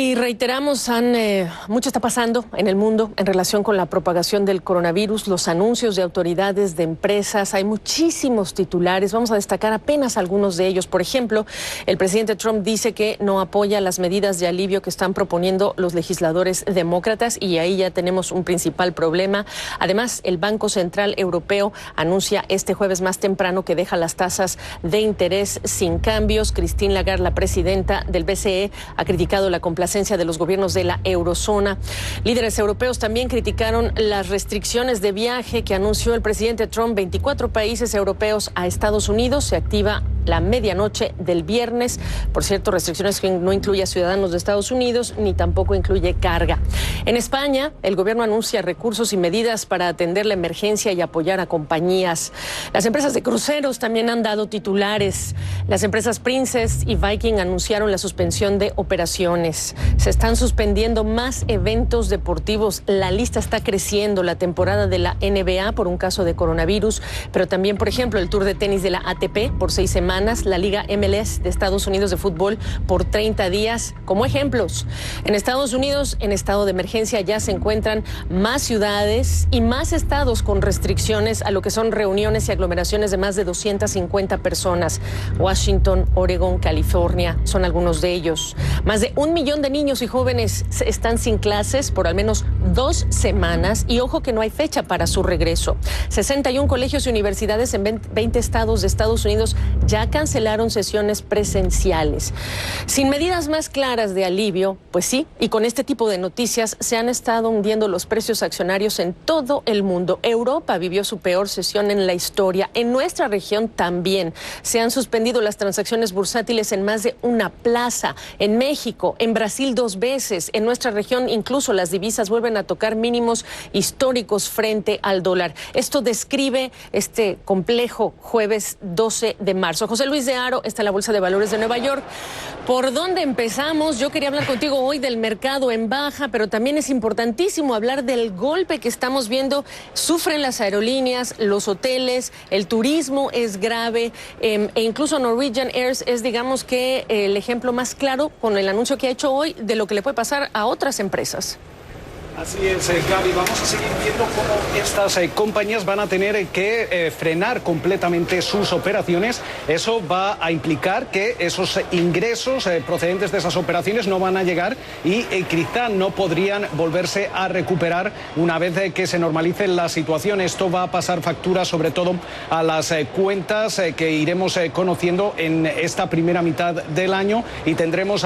Y reiteramos, mucho está pasando en el mundo en relación con la propagación del coronavirus, los anuncios de autoridades, de empresas, hay muchísimos titulares, vamos a destacar apenas algunos de ellos. Por ejemplo, el presidente Trump dice que no apoya las medidas de alivio que están proponiendo los legisladores demócratas y ahí ya tenemos un principal problema. Además, el Banco Central Europeo anuncia este jueves más temprano que deja las tasas de interés sin cambios. Christine Lagarde, la presidenta del BCE, ha criticado la complacencia de los gobiernos de la eurozona. Líderes europeos también criticaron las restricciones de viaje que anunció el presidente Trump. 24 países europeos a Estados Unidos. Se activa la medianoche del viernes. Por cierto, restricciones que no incluye a ciudadanos de Estados Unidos ni tampoco incluye carga. En España, el gobierno anuncia recursos y medidas para atender la emergencia y apoyar a compañías. Las empresas de cruceros también han dado titulares. Las empresas Princess y Viking anunciaron la suspensión de operaciones. Se están suspendiendo más eventos deportivos. La lista está creciendo. La temporada de la NBA por un caso de coronavirus, pero también, por ejemplo, el Tour de tenis de la ATP por 6 semanas, la Liga MLS de Estados Unidos de fútbol por 30 días, como ejemplos. En Estados Unidos, en estado de emergencia, ya se encuentran más ciudades y más estados con restricciones a lo que son reuniones y aglomeraciones de más de 250 personas. Washington, Oregón, California son algunos de ellos. Más de 1 millón de niños y jóvenes están sin clases por al menos 2 semanas y ojo que no hay fecha para su regreso. 61 colegios y universidades en 20 estados de Estados Unidos ya cancelaron sesiones presenciales. Sin medidas más claras de alivio, pues sí, y con este tipo de noticias se han estado hundiendo los precios accionarios en todo el mundo. Europa vivió su peor sesión en la historia. En nuestra región también se han suspendido las transacciones bursátiles en más de una plaza. En México, en Brasil 2 veces. En nuestra región incluso las divisas vuelven a tocar mínimos históricos frente al dólar. Esto describe este complejo jueves 12 de marzo. José Luis de Haro está en la Bolsa de Valores de Nueva York. ¿Por dónde empezamos? Yo quería hablar contigo hoy del mercado en baja, pero también es importantísimo hablar del golpe que estamos viendo. Sufren las aerolíneas, los hoteles, el turismo es grave e incluso Norwegian Air es, digamos que, el ejemplo más claro con el anuncio que ha hecho hoy de lo que le puede pasar a otras empresas. Así es, Gaby. Vamos a seguir viendo cómo estas compañías van a tener que frenar completamente sus operaciones. Eso va a implicar que esos ingresos procedentes de esas operaciones no van a llegar y quizá no podrían volverse a recuperar una vez que se normalice la situación. Esto va a pasar factura sobre todo a las cuentas que iremos conociendo en esta primera mitad del año y tendremos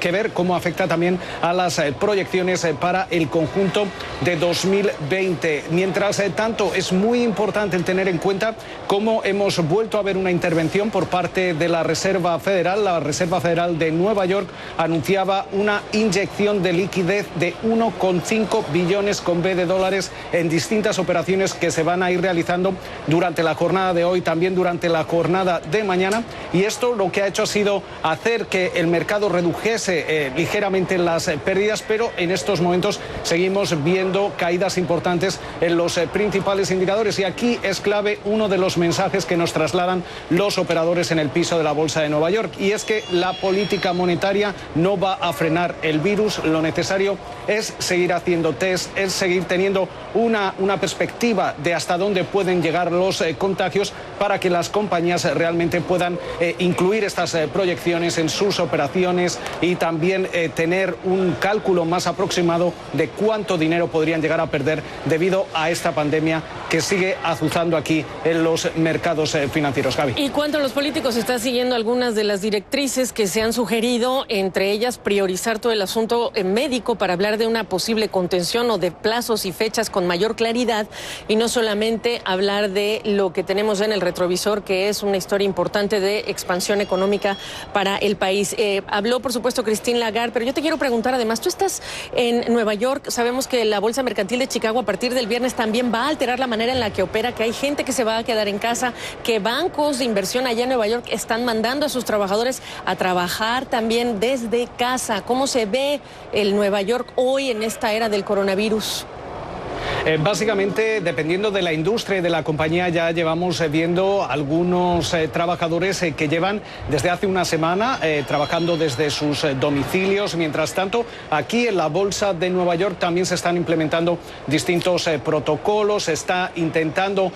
que ver cómo afecta también a las proyecciones para el conjunto de 2020. Mientras tanto, es muy importante el tener en cuenta cómo hemos vuelto a ver una intervención por parte de la Reserva Federal. La Reserva Federal de Nueva York anunciaba una inyección de liquidez de 1,5 billones con B de dólares en distintas operaciones que se van a ir realizando durante la jornada de hoy, también durante la jornada de mañana. Y esto lo que ha hecho ha sido hacer que el mercado redujese ligeramente las pérdidas, pero en estos momentos seguimos viendo caídas importantes en los principales indicadores y aquí es clave uno de los mensajes que nos trasladan los operadores en el piso de la Bolsa de Nueva York y es que la política monetaria no va a frenar el virus. Lo necesario es seguir haciendo test, es seguir teniendo una perspectiva de hasta dónde pueden llegar los contagios para que las compañías realmente puedan incluir estas proyecciones en sus operaciones y también tener un cálculo más aproximado de cuánto dinero podrían llegar a perder debido a esta pandemia que sigue azuzando aquí en los mercados financieros. Gaby. Y cuanto a los políticos, está siguiendo algunas de las directrices que se han sugerido, entre ellas priorizar todo el asunto médico para hablar de una posible contención o de plazos y fechas con mayor claridad y no solamente hablar de lo que tenemos ya en el retrovisor, que es una historia importante de expansión económica para el país. Habló, por supuesto, Christine Lagarde, pero yo te quiero preguntar, además, tú estás en Nueva York, sabemos que la Bolsa Mercantil de Chicago a partir del viernes también va a alterar la manera en la que opera, que hay gente que se va a quedar en casa, que bancos de inversión allá en Nueva York están mandando a sus trabajadores a trabajar también desde casa. ¿Cómo se ve el Nueva York hoy en esta era del coronavirus? Básicamente, dependiendo de la industria y de la compañía, ya llevamos viendo algunos trabajadores que llevan desde hace una semana trabajando desde sus domicilios. Mientras tanto, aquí en la Bolsa de Nueva York también se están implementando distintos protocolos. Se está intentando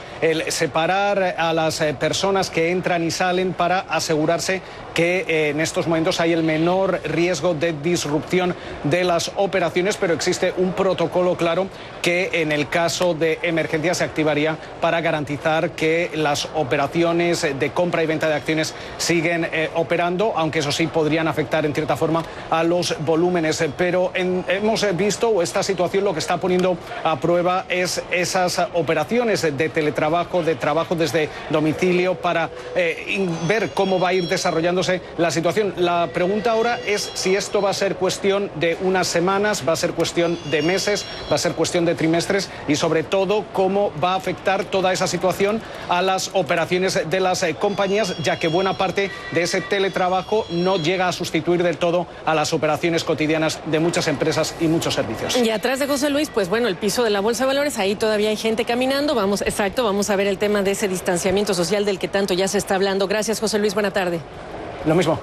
separar a las personas que entran y salen para asegurarse que en estos momentos hay el menor riesgo de disrupción de las operaciones, pero existe un protocolo claro que en el caso de emergencia se activaría para garantizar que las operaciones de compra y venta de acciones siguen operando, aunque eso sí podrían afectar en cierta forma a los volúmenes. Pero hemos visto, o esta situación lo que está poniendo a prueba es esas operaciones de teletrabajo, de trabajo desde domicilio, para ver cómo va a ir desarrollándose la situación. La pregunta ahora es si esto va a ser cuestión de unas semanas, va a ser cuestión de meses, va a ser cuestión de trimestres, y sobre todo cómo va a afectar toda esa situación a las operaciones de las compañías, ya que buena parte de ese teletrabajo no llega a sustituir del todo a las operaciones cotidianas de muchas empresas y muchos servicios. Y atrás de José Luis, pues bueno, el piso de la Bolsa de Valores, ahí todavía hay gente caminando. Vamos a ver el tema de ese distanciamiento social del que tanto ya se está hablando. Gracias, José Luis, buena tarde. Lo mismo.